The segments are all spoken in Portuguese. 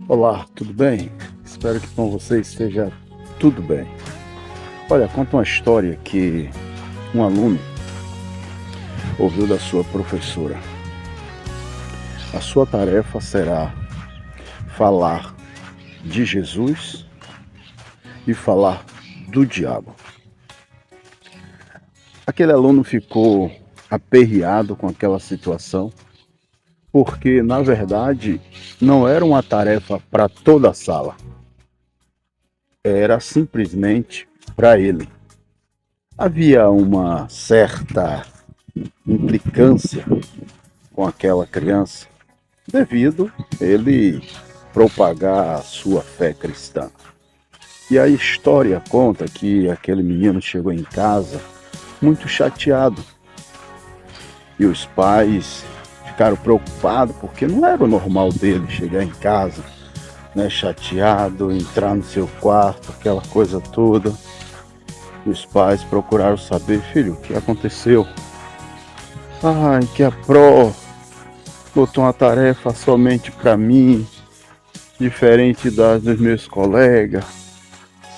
Olá, tudo bem? Espero que com você esteja tudo bem. Olha, conta uma história que um aluno ouviu da sua professora. A sua tarefa será falar de Jesus e falar do diabo. Aquele aluno ficou aperreado com aquela situação, porque na verdade não era uma tarefa para toda a sala, era simplesmente para ele. Havia uma certa implicância com aquela criança, devido ele propagar a sua fé cristã. E a história conta que aquele menino chegou em casa muito chateado. E os pais ficaram preocupados, porque não era o normal dele chegar em casa, né, chateado, entrar no seu quarto, aquela coisa toda. E os pais procuraram saber: filho, o que aconteceu? Que a Pro botou uma tarefa somente para mim, diferente dos meus colegas.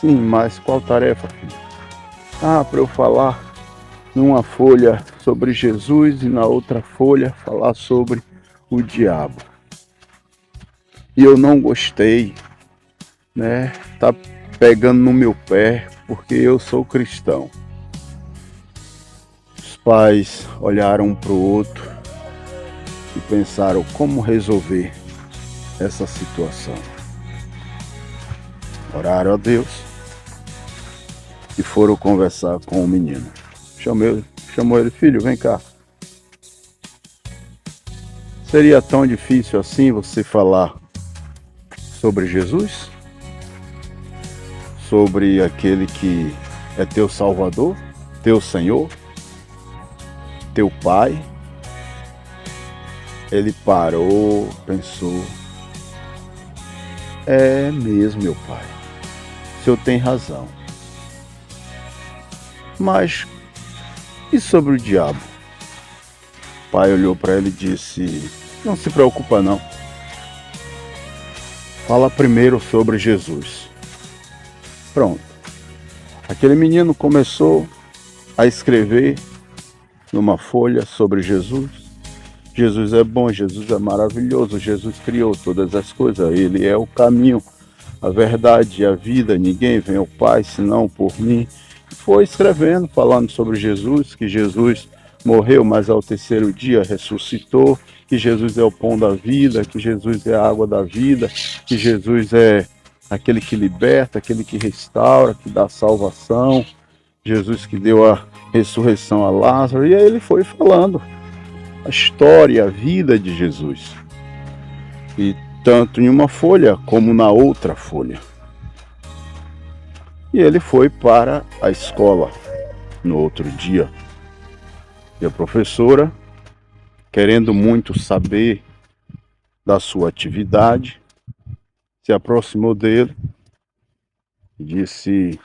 Sim, mas qual tarefa, filho? Para eu falar numa folha sobre Jesus e na outra folha falar sobre o diabo. E eu não gostei, né? Tá pegando no meu pé, porque eu sou cristão. Os pais olharam um para o outro e pensaram como resolver essa situação. Oraram a Deus e foram conversar com o menino. Chamou ele: filho, vem cá. Seria tão difícil assim você falar sobre Jesus? Sobre aquele que é teu Salvador, teu Senhor, teu Pai? Ele parou, pensou: é mesmo, meu pai, o senhor tem razão. Mas e sobre o diabo? O pai olhou para ele e disse: não se preocupa não. Fala primeiro sobre Jesus. Pronto. Aquele menino começou a escrever numa folha sobre Jesus. Jesus é bom, Jesus é maravilhoso, Jesus criou todas as coisas, Ele é o caminho, a verdade e a vida, ninguém vem ao Pai senão por mim. Foi escrevendo, falando sobre Jesus, que Jesus morreu, mas ao terceiro dia ressuscitou, que Jesus é o pão da vida, que Jesus é a água da vida, que Jesus é aquele que liberta, aquele que restaura, que dá salvação, Jesus que deu a ressurreição a Lázaro. E aí ele foi falando a história, a vida de Jesus. E tanto em uma folha como na outra folha. E ele foi para a escola no outro dia. E a professora, querendo muito saber da sua atividade, se aproximou dele e disse: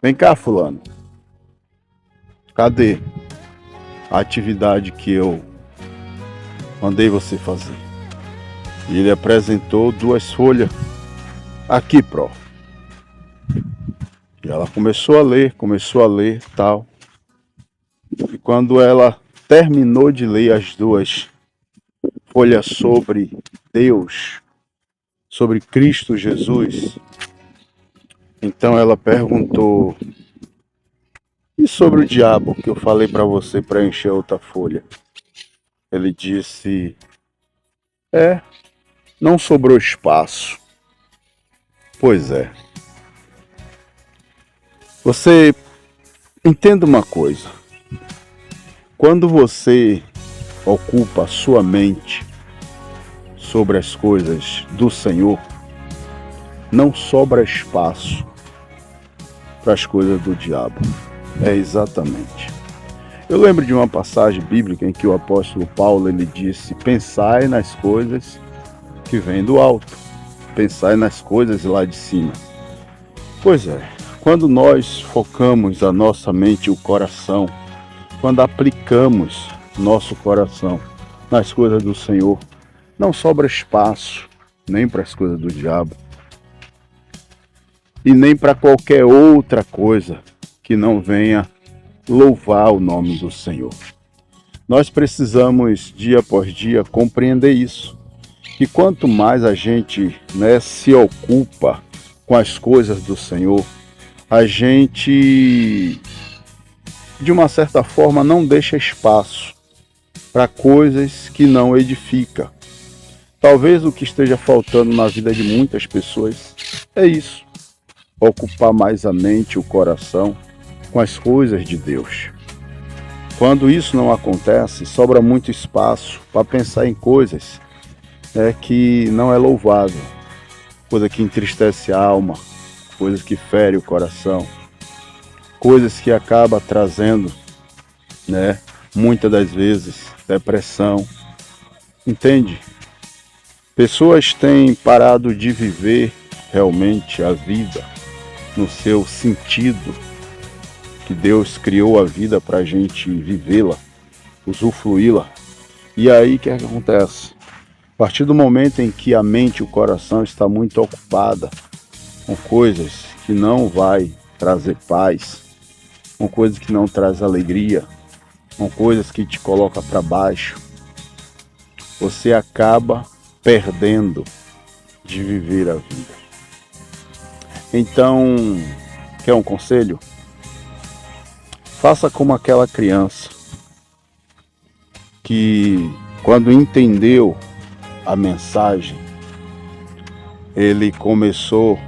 vem cá, fulano, cadê a atividade que eu mandei você fazer? E ele apresentou 2 folhas. Aqui, prof. E ela começou a ler, tal. E quando ela terminou de ler as 2 folhas sobre Deus, sobre Cristo Jesus, então ela perguntou: e sobre o diabo que eu falei para você preencher outra folha? Ele disse: não sobrou espaço. Pois é. Você entenda uma coisa. Quando você ocupa a sua mente sobre as coisas do Senhor, não sobra espaço para as coisas do diabo. É exatamente. Eu lembro de uma passagem bíblica em que o apóstolo Paulo ele disse: pensai nas coisas que vêm do alto, pensai nas coisas lá de cima. Pois é, quando nós focamos a nossa mente e o coração, quando aplicamos nosso coração nas coisas do Senhor, não sobra espaço, nem para as coisas do diabo, e nem para qualquer outra coisa que não venha louvar o nome do Senhor. Nós precisamos, dia após dia, compreender isso. Que quanto mais a gente se ocupa com as coisas do Senhor, a gente, de uma certa forma, não deixa espaço para coisas que não edificam. Talvez o que esteja faltando na vida de muitas pessoas é isso. Ocupar mais a mente e o coração com as coisas de Deus. Quando isso não acontece, sobra muito espaço para pensar em coisas que não é louvável, coisa que entristece a alma, coisas que fere o coração, coisas que acaba trazendo, muitas das vezes, depressão. Entende? Pessoas têm parado de viver realmente a vida no seu sentido, que Deus criou a vida para a gente vivê-la, usufruí-la. E aí o que acontece? A partir do momento em que a mente e o coração está muito ocupada com coisas que não vai trazer paz, com coisas que não traz alegria, com coisas que te colocam para baixo, você acaba perdendo de viver a vida. Então, quer um conselho? Faça como aquela criança que, quando entendeu a mensagem, ele começou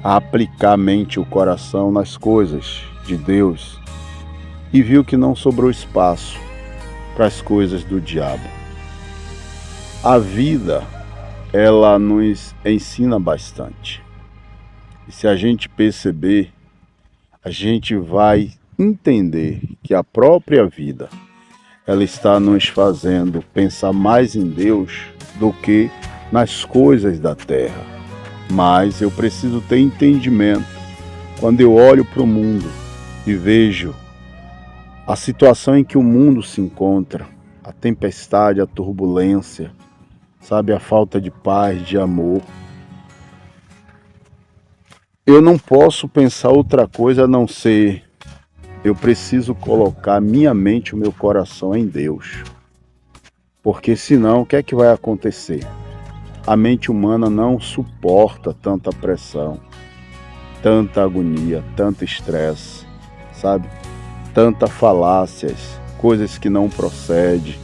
a aplicar a mente e o coração nas coisas de Deus e viu que não sobrou espaço para as coisas do diabo. A vida, ela nos ensina bastante. E se a gente perceber, a gente vai entender que a própria vida, ela está nos fazendo pensar mais em Deus do que nas coisas da terra. Mas eu preciso ter entendimento. Quando eu olho para o mundo e vejo a situação em que o mundo se encontra, a tempestade, a turbulência, sabe, a falta de paz, de amor, eu não posso pensar outra coisa a não ser: eu preciso colocar minha mente e o meu coração em Deus. Porque senão, o que é que vai acontecer? A mente humana não suporta tanta pressão, tanta agonia, tanto estresse, sabe? Tantas falácias, coisas que não procedem,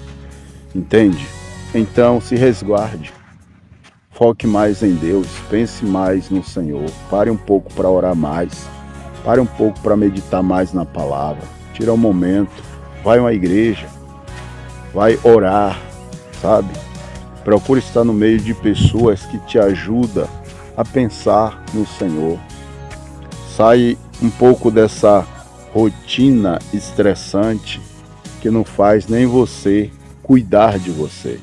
entende? Então, se resguarde. Foque mais em Deus, pense mais no Senhor. Pare um pouco para orar mais. Pare um pouco para meditar mais na palavra. Tira um momento, vai a uma igreja, vai orar, sabe? Procure estar no meio de pessoas que te ajudam a pensar no Senhor. Sai um pouco dessa rotina estressante que não faz nem você cuidar de você.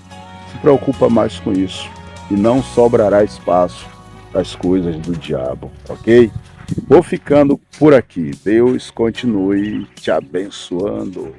Se preocupa mais com isso e não sobrará espaço para as coisas do diabo, ok? Vou ficando por aqui. Deus continue te abençoando.